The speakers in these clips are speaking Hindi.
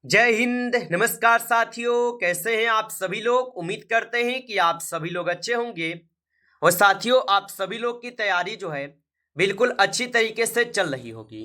जय हिंद। नमस्कार साथियों, कैसे हैं आप सभी लोग। उम्मीद करते हैं कि आप सभी लोग अच्छे होंगे। और साथियों, आप सभी लोग की तैयारी जो है बिल्कुल अच्छी तरीके से चल रही होगी।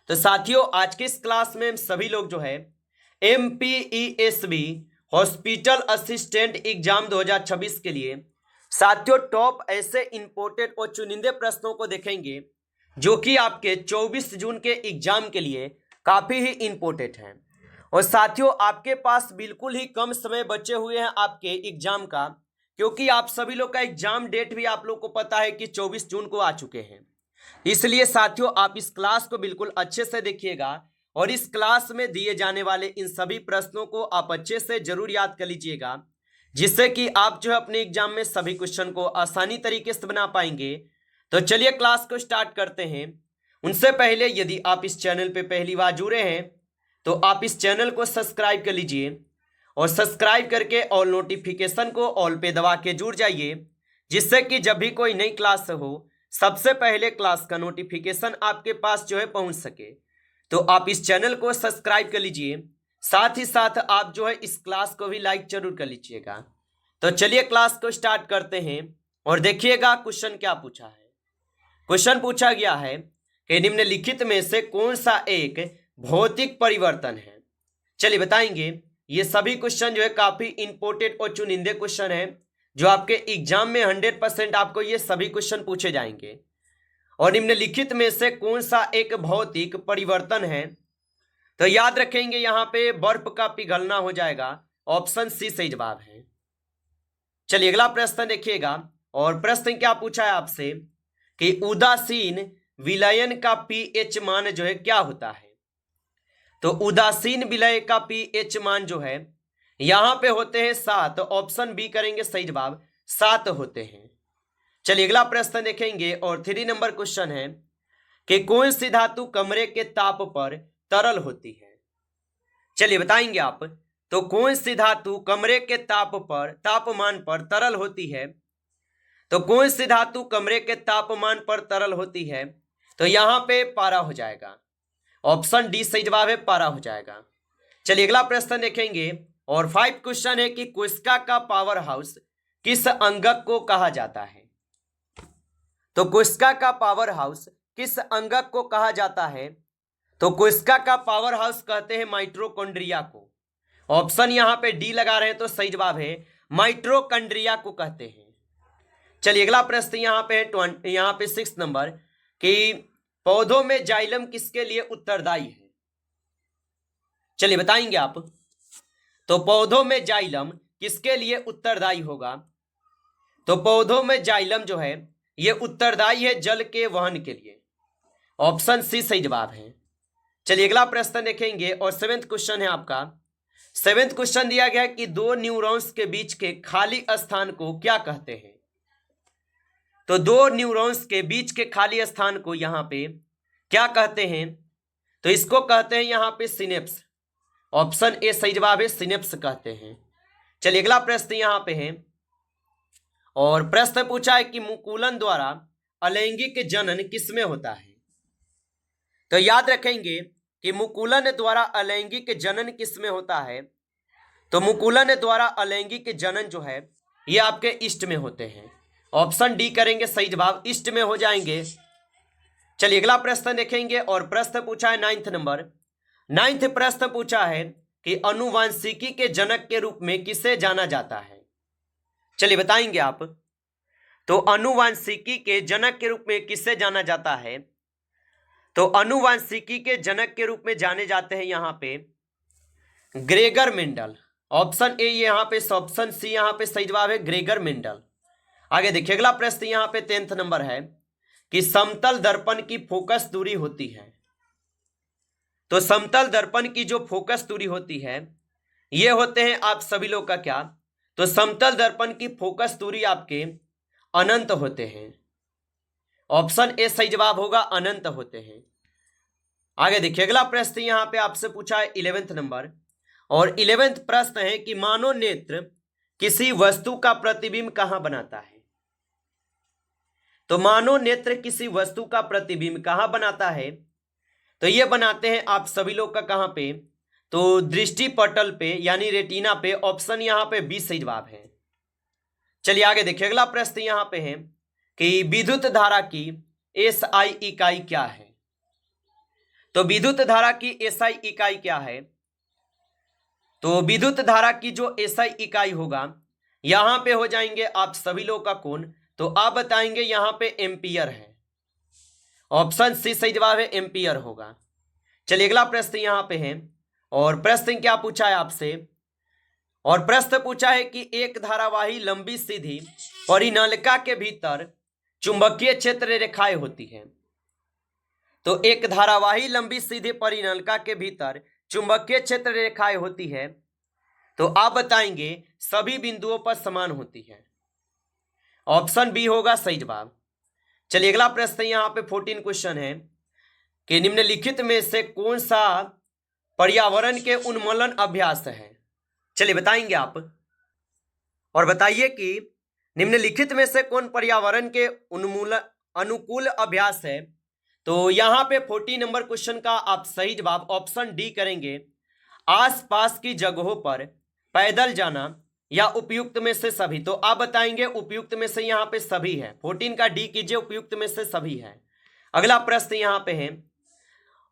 तो साथियों, आज के इस क्लास में हम सभी लोग जो है MPESB हॉस्पिटल असिस्टेंट एग्जाम 2026 के लिए साथियों टॉप ऐसे इंपोर्टेंट और चुनिंदे प्रश्नों को देखेंगे जो कि आपके 24 जून के एग्जाम के लिए काफी ही इंपोर्टेंट हैं। और साथियों, आपके पास बिल्कुल ही कम समय बचे हुए हैं आपके एग्जाम का, क्योंकि आप सभी लोग का एग्जाम डेट भी आप लोग को पता है कि 24 जून को आ चुके हैं। इसलिए साथियों, आप इस क्लास को बिल्कुल अच्छे से देखिएगा और इस क्लास में दिए जाने वाले इन सभी प्रश्नों को आप अच्छे से जरूर याद कर लीजिएगा, जिससे कि आप जो है अपने एग्जाम में सभी क्वेश्चन को आसानी तरीके से बना पाएंगे। तो चलिए क्लास को स्टार्ट करते हैं। उनसे पहले यदि आप इस चैनल पे पहली बार जुड़े हैं तो आप इस चैनल को सब्सक्राइब कर लीजिए और सब्सक्राइब करके ऑल नोटिफिकेशन को ऑल पे दबा के जुड़ जाइए, जिससे कि जब भी कोई नई क्लास हो सबसे पहले क्लास का नोटिफिकेशन आपके पास जो है पहुंच सके। तो आप इस चैनल को सब्सक्राइब कर लीजिए, साथ ही साथ आप जो है इस क्लास को भी लाइक जरूर कर लीजिएगा। तो चलिए क्लास को स्टार्ट करते हैं और देखिएगा क्वेश्चन क्या पूछा है। क्वेश्चन पूछा गया है कि निम्नलिखित में से कौन सा एक भौतिक परिवर्तन है। चलिए बताएंगे। ये सभी क्वेश्चन जो है काफी इंपोर्टेंट और चुनिंदे क्वेश्चन है, जो आपके एग्जाम में 100% आपको ये सभी क्वेश्चन पूछे जाएंगे। और निम्नलिखित में से कौन सा एक भौतिक परिवर्तन है, तो याद रखेंगे यहाँ पे बर्फ का पिघलना हो जाएगा। ऑप्शन सी सही जवाब है। चलिए अगला प्रश्न देखिएगा। और प्रश्न क्या पूछा है आपसे कि उदासीन विलयन का पीएच मान जो है क्या होता है। तो उदासीन विलय का पीएच मान जो है यहां पे होते हैं 7। ऑप्शन बी करेंगे सही जवाब, 7 होते हैं। चलिए अगला प्रश्न देखेंगे और 3 नंबर क्वेश्चन है कि कौन सी धातु कमरे के ताप पर तरल होती है। चलिए बताएंगे आप। तो कौन सी धातु कमरे के तापमान पर तरल होती है। तो कौन सी धातु कमरे के तापमान पर तरल होती है, तो यहां पे पारा हो जाएगा। ऑप्शन डी सही जवाब है, पारा हो जाएगा। चलिए अगला प्रश्न देखेंगे और 5 क्वेश्चन है कि कोशिका का पावर हाउस किस अंगक को कहा जाता है। तो कोशिका का पावर हाउस किस अंगक को कहा जाता है, तो कोशिका का पावर हाउस कहते हैं माइटोकॉन्ड्रिया को। ऑप्शन यहां पे डी लगा रहे हैं तो सही जवाब है, माइटोकॉन्ड्रिया को कहते हैं। चलिए अगला प्रश्न यहां पे 6 नंबर कि पौधों में जाइलम किसके लिए उत्तरदायी है। चलिए बताएंगे आप। तो पौधों में जाइलम किसके लिए उत्तरदायी होगा। तो पौधों में जाइलम जो है ये उत्तरदायी है जल के वहन के लिए। ऑप्शन सी सही जवाब है। चलिए अगला प्रश्न देखेंगे और 7th क्वेश्चन है आपका। 7th क्वेश्चन दिया गया कि दो न्यूरॉन्स के बीच के खाली स्थान को क्या कहते हैं। तो दो न्यूरॉन्स के बीच के खाली स्थान को यहां पे क्या कहते हैं, तो इसको कहते हैं यहां पे सिनेप्स। ऑप्शन ए सही जवाब है, सिनेप्स कहते हैं। चलिए अगला प्रश्न यहां पे है और प्रश्न पूछा है कि मुकुलन द्वारा अलैंगिक जनन किसमें होता है। तो याद रखेंगे कि मुकुलन द्वारा अलैंगिक जनन किसमें होता है। तो मुकुलन द्वारा अलैंगिक जनन जो है ये आपके ईस्ट में होते हैं। ऑप्शन डी करेंगे सही जवाब, ईस्ट में हो जाएंगे। चलिए अगला प्रश्न देखेंगे और प्रश्न पूछा है 9th नंबर। 9th प्रश्न पूछा है कि आनुवांशिकी के जनक के रूप में किसे जाना जाता है। चलिए बताएंगे आप। तो आनुवांशिकी के जनक के रूप में किसे जाना जाता है। तो आनुवांशिकी के जनक के रूप में जाने जाते हैं यहां पे ग्रेगर मेंडल। ऑप्शन ए यहां पे, ऑप्शन सी यहां पे सही जवाब है, ग्रेगर मेंडल। आगे देखिए अगला प्रश्न यहां पे 10th नंबर है कि समतल दर्पण की फोकस दूरी होती है। तो समतल दर्पण की जो फोकस दूरी होती है ये होते हैं आप सभी लोग का क्या। तो समतल दर्पण की फोकस दूरी आपके अनंत होते हैं। ऑप्शन ए सही जवाब होगा, अनंत होते हैं। आगे देखिए अगला प्रश्न यहां पे आपसे पूछा है 11th नंबर और 11th प्रश्न है कि मानव नेत्र किसी वस्तु का प्रतिबिंब कहां बनाता है। तो मानव नेत्र किसी वस्तु का प्रतिबिंब कहां बनाता है, तो ये बनाते हैं आप सभी लोग का कहां पे, तो दृष्टि पटल पे यानी रेटिना पे, ऑप्शन यहाँ पे बी सही जवाब है। चलिए आगे देखिए, अगला प्रश्न यहाँ पे है कि विद्युत धारा की एसआई इकाई क्या है। तो विद्युत धारा की एसआई इकाई क्या है? तो विद्युत धारा की जो एसआई इकाई होगा, यहां पे हो जाएंगे आप सभी लोग का कोण, तो आप बताएंगे यहां पे एम्पियर है। ऑप्शन सी सही जवाब है, एम्पियर होगा। चलिए अगला प्रश्न यहां पे है, और प्रश्न क्या पूछा है आपसे, और प्रश्न पूछा है कि एक धारावाही लंबी सीधी परिनलिका के भीतर चुंबकीय क्षेत्र रेखाएं होती हैं। तो एक धारावाही लंबी सीधी परिनलिका के भीतर चुंबकीय क्षेत्र रेखाएं होती है, तो आप बताएंगे सभी बिंदुओं पर समान होती है। ऑप्शन बी होगा सही जवाब। चलिए अगला प्रश्न यहां पे 14 क्वेश्चन है कि निम्नलिखित में से कौन सा पर्यावरण के उन्मूलन अभ्यास है। चलिए बताएंगे आप, और बताइए कि निम्नलिखित में से कौन पर्यावरण के उन्मूलन अनुकूल अभ्यास है। तो यहां पे 40 नंबर क्वेश्चन का आप सही जवाब ऑप्शन डी करेंगे, आसपास की जगहों पर पैदल जाना या उपयुक्त में से सभी। तो आप बताएंगे उपयुक्त में से यहां पे सभी है, 14 का डी कीजिए, उपयुक्त में से सभी है। अगला प्रश्न यहां पे है,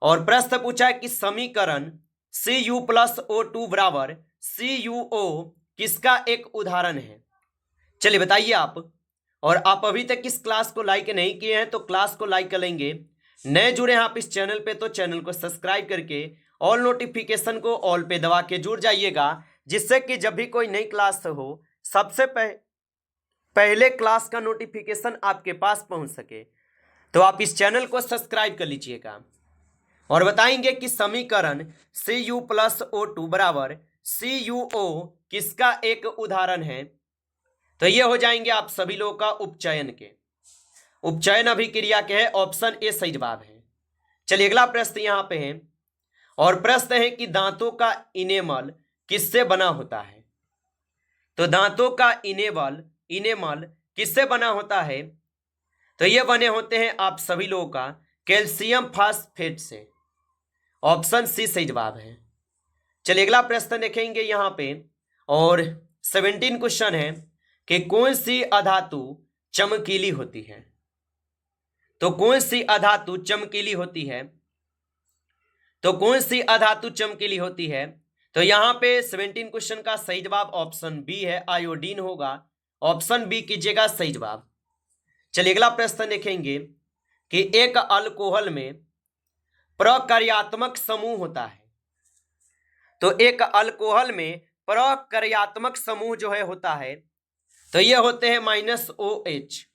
और प्रश्न पूछा है कि समीकरण Cu+O2 बराबर CuO किसका एक उदाहरण है। चलिए बताइए आप, और आप अभी तक इस क्लास को लाइक नहीं किए हैं तो क्लास को लाइक कर लेंगे। नए जुड़े हैं आप इस चैनल पे तो चैनल को सब्सक्राइब करके ऑल नोटिफिकेशन को ऑल पे दबा के जुड़ जाइएगा, जिससे कि जब भी कोई नई क्लास हो सबसे पहले क्लास का नोटिफिकेशन आपके पास पहुंच सके। तो आप इस चैनल को सब्सक्राइब कर लीजिएगा, और बताएंगे कि समीकरण Cu+O2 बराबर CuO किसका एक उदाहरण है। तो ये हो जाएंगे आप सभी लोगों का उपचयन के, उपचयन अभिक्रिया के है, ऑप्शन ए सही जवाब है। चलिए अगला प्रश्न यहां पे है, और प्रश्न है कि दांतों का इनेमल किससे बना होता है। तो दांतों का इनेमल किससे बना होता है। तो ये बने होते हैं आप सभी लोगों का कैल्शियम फास्फेट से, ऑप्शन सी सही जवाब है। चलिए अगला प्रश्न देखेंगे यहां पे, और 17 क्वेश्चन है कि कौन सी अधातु चमकीली होती है। तो कौन सी अधातु चमकीली होती है, तो कौन सी अधातु चमकीली होती है। तो यहां पे 17 क्वेश्चन का सही जवाब ऑप्शन बी है, आयोडीन होगा। ऑप्शन बी कीजिएगा सही जवाब। चलिए अगला प्रश्न देखेंगे कि एक अल्कोहल में प्रक्रियात्मक समूह होता है। तो एक अल्कोहल में प्रक्रियात्मक समूह जो है होता है, तो ये होते हैं -OH।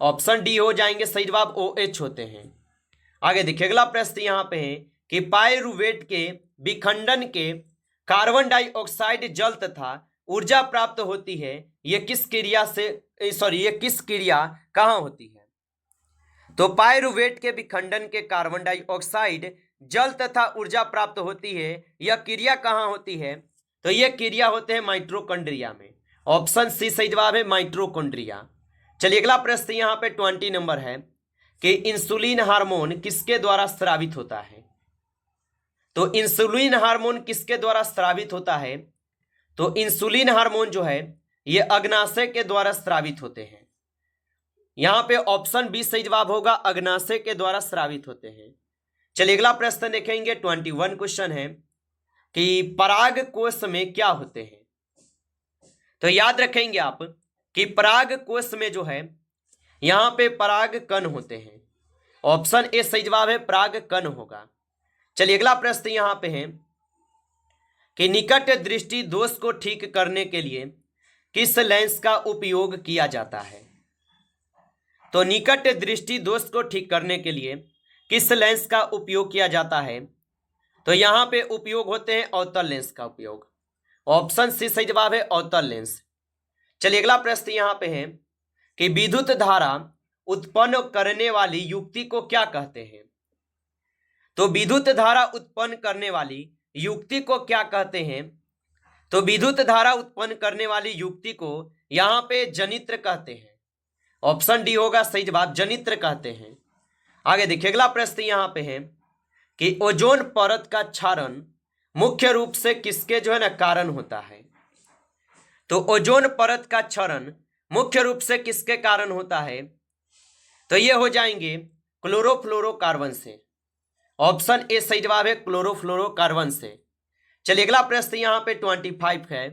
ऑप्शन डी हो जाएंगे सही जवाब, OH होते हैं। आगे देखिए अगला प्रश्न यहां पे है कि पाइरुवेट के विखंडन के कार्बन डाइऑक्साइड जल तथा ऊर्जा प्राप्त होती है, ये किस क्रिया कहां होती है। तो पाइरुवेट के विखंडन के कार्बन डाइऑक्साइड जल तथा ऊर्जा प्राप्त होती है, यह क्रिया कहां होती है। तो यह क्रिया होते हैं माइटोकॉन्ड्रिया में। ऑप्शन सी सही जवाब है, माइटोकॉन्ड्रिया। चलिए अगला प्रश्न यहां पे 20 नंबर है कि इंसुलिन हार्मोन किसके द्वारा स्रावित होता है। तो इंसुलिन हार्मोन किसके द्वारा स्रावित होता है। तो इंसुलिन हार्मोन जो है ये अग्नाशय के द्वारा स्रावित होते हैं। यहां पे ऑप्शन बी सही जवाब होगा, अग्नाशय के द्वारा स्रावित होते हैं। चलिए अगला प्रश्न देखेंगे, 21 क्वेश्चन है कि पराग कोश में क्या होते हैं। तो याद रखेंगे आप कि पराग कोश में जो है यहां पे पराग कण होते हैं। ऑप्शन ए सही जवाब है, पराग कण होगा। चलिए अगला प्रश्न यहां पे है कि निकट दृष्टि दोष को ठीक करने के लिए किस लेंस का उपयोग किया जाता है। तो निकट दृष्टि दोष को ठीक करने के लिए किस लेंस का उपयोग किया जाता है। तो यहां पे उपयोग होते हैं अवतल लेंस का उपयोग। ऑप्शन सी सही जवाब है, अवतल लेंस। चलिए अगला प्रश्न यहां पे है कि विद्युत धारा उत्पन्न करने वाली युक्ति को क्या कहते हैं। तो विद्युत धारा उत्पन्न करने वाली युक्ति को क्या कहते हैं। तो विद्युत धारा उत्पन्न करने वाली युक्ति को यहां पे जनित्र कहते हैं। ऑप्शन डी होगा सही जवाब, जनित्र कहते हैं। आगे देखिए अगला प्रश्न यहां पे है कि ओजोन परत का क्षरण मुख्य रूप से किसके जो है ना कारण होता है? तो ओजोन परत का क्षरण मुख्य रूप से किसके कारण होता है? तो ये हो जाएंगे क्लोरोफ्लोरोकार्बन से। ऑप्शन ए सही जवाब है, क्लोरोफ्लोरोकार्बन से। चलिए अगला प्रश्न यहाँ पे 25 है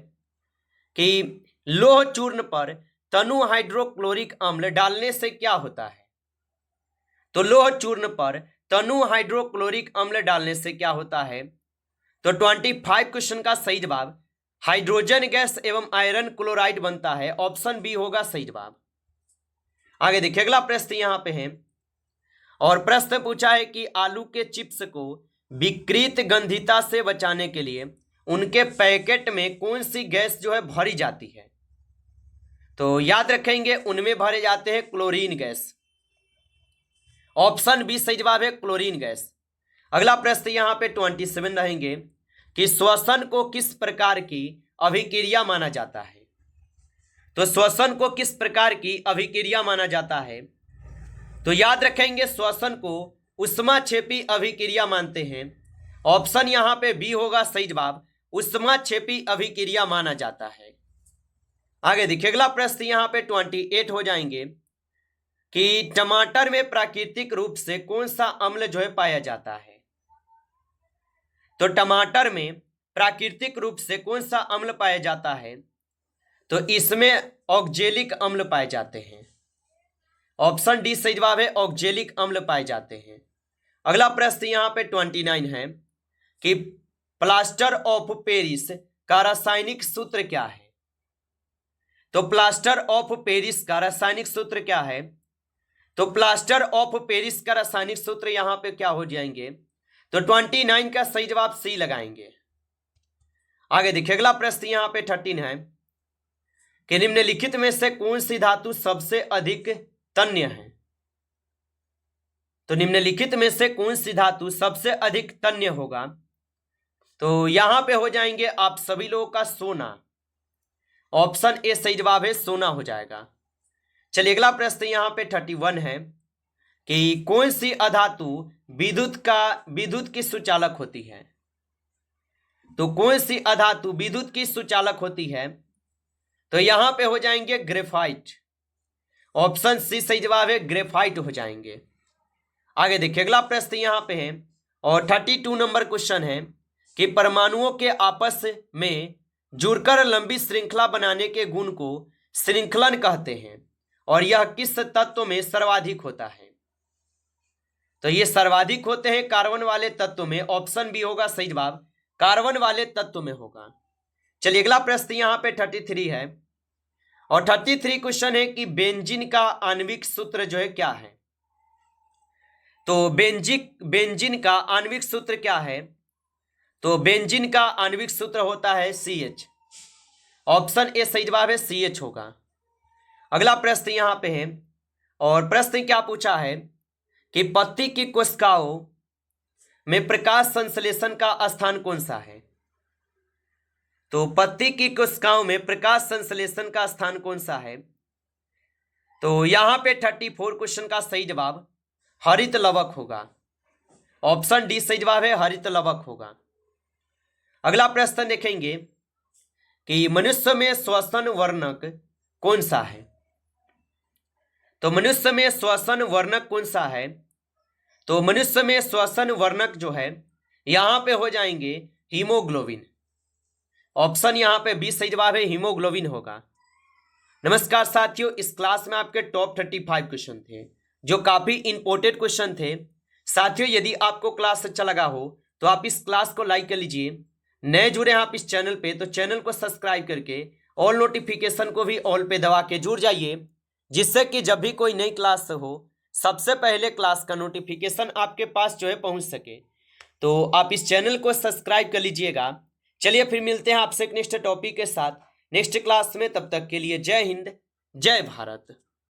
कि लोह चूर्ण पर तनु हाइड्रोक्लोरिक अम्ल डालने से क्या होता है? तो लोह चूर्ण पर तनु हाइड्रोक्लोरिक अम्ल डालने से क्या होता है? तो 25 क्वेश्चन का सही जवाब हाइड्रोजन गैस एवं आयरन क्लोराइड बनता है। ऑप्शन बी होगा सही जवाब। आगे देखिए अगला प्रश्न यहाँ पे है, और प्रश्न पूछा है कि आलू के चिप्स को विकृत गंधिता से बचाने के लिए उनके पैकेट में कौन सी गैस जो है भरी जाती है? तो याद रखेंगे उनमें भरे जाते हैं क्लोरीन गैस। ऑप्शन बी सही जवाब है, क्लोरीन गैस। अगला प्रश्न यहाँ पे 27 रहेंगे कि श्वसन को किस प्रकार की अभिक्रिया माना जाता है? तो श्वसन को किस प्रकार की अभिक्रिया माना जाता है? तो याद रखेंगे श्वसन को ऊष्माक्षेपी अभिक्रिया मानते हैं। ऑप्शन यहाँ पे बी होगा सही जवाब, ऊष्माक्षेपी अभिक्रिया माना जाता है। आगे देखिए अगला प्रश्न यहाँ पे 28 हो जाएंगे कि टमाटर में प्राकृतिक रूप से कौन सा अम्ल जो है पाया जाता है? तो टमाटर में प्राकृतिक रूप से कौन सा अम्ल पाया जाता है? तो इसमें ऑक्जेलिक अम्ल पाए जाते हैं। ऑप्शन डी सही जवाब है, ऑक्जेलिक अम्ल पाए जाते हैं। अगला प्रश्न यहाँ पे 29 है कि प्लास्टर ऑफ पेरिस का रासायनिक सूत्र क्या है? तो प्लास्टर ऑफ पेरिस का रासायनिक सूत्र क्या है? तो प्लास्टर ऑफ पेरिस का रासायनिक सूत्र यहाँ पे क्या हो जाएंगे? तो 29 का सही जवाब सी लगाएंगे। आगे देखिए अगला प्रश्न यहाँ पे 13 है कि निम्नलिखित में से कौन सी धातु सबसे अधिक तन्य है? तो निम्नलिखित में से कौन सी धातु सबसे अधिक तन्य होगा? तो यहां पे हो जाएंगे आप सभी लोगों का सोना। ऑप्शन ए सही जवाब है, सोना हो जाएगा। चलिए अगला प्रश्न यहां पे 31 है कि कौन सी अधातु विद्युत की सुचालक होती है? तो कौन सी अधातु विद्युत की सुचालक होती है? तो यहां पे हो जाएंगे ग्रेफाइट। ऑप्शन सी सही जवाब है, ग्रेफाइट हो जाएंगे। आगे देखिए अगला प्रश्न यहां पे है और 32 नंबर क्वेश्चन है कि परमाणुओं के आपस में जुड़कर लंबी श्रृंखला बनाने के गुण को श्रृंखलन कहते हैं और यह किस तत्व में सर्वाधिक होता है? तो ये सर्वाधिक होते हैं कार्बन वाले तत्व में। ऑप्शन बी होगा सही जवाब, कार्बन वाले तत्व में होगा। चलिए अगला प्रश्न यहाँ पे 33 है और 33 क्वेश्चन है कि बेंजीन का आणविक सूत्र जो है क्या है? तो बेंजीन का आणविक सूत्र क्या है? तो बेंजीन का आणविक सूत्र होता है CH। ऑप्शन ए सही जवाब है, CH होगा। अगला प्रश्न यहाँ पे है और प्रश्न क्या पूछा है कि पत्ती की कोशिकाओं में प्रकाश संश्लेषण का स्थान कौन सा है? तो पत्ती की कोशिकाओं में प्रकाश संश्लेषण का स्थान कौन सा है? तो यहाँ पे 34 क्वेश्चन का सही जवाब हरित लवक होगा। ऑप्शन डी सही जवाब है, हरित लवक होगा। अगला प्रश्न देखेंगे कि मनुष्य में श्वसन वर्णक कौन सा है? तो मनुष्य में श्वसन वर्णक कौन सा है? तो मनुष्य में श्वसन वर्णक जो है यहां पे हो जाएंगे हीमोग्लोबिन। ऑप्शन यहां पे बी सही जवाब है, हीमोग्लोबिन होगा। नमस्कार साथियों, इस क्लास में आपके टॉप 35 क्वेश्चन थे जो काफी इंपॉर्टेंट क्वेश्चन थे। साथियों यदि आपको क्लास अच्छा लगा हो तो आप इस क्लास को लाइक कर लीजिए। नए जुड़े हैं आप इस चैनल पे तो चैनल को सब्सक्राइब करके ऑल नोटिफिकेशन को भी ऑल पे दबा के जुड़ जाइए, जिससे कि जब भी कोई नई क्लास हो सबसे पहले क्लास का नोटिफिकेशन आपके पास जो है पहुंच सके। तो आप इस चैनल को सब्सक्राइब कर लीजिएगा। चलिए फिर मिलते हैं आपसे एक नेक्स्ट टॉपिक के साथ नेक्स्ट क्लास में। तब तक के लिए जय हिंद, जय भारत।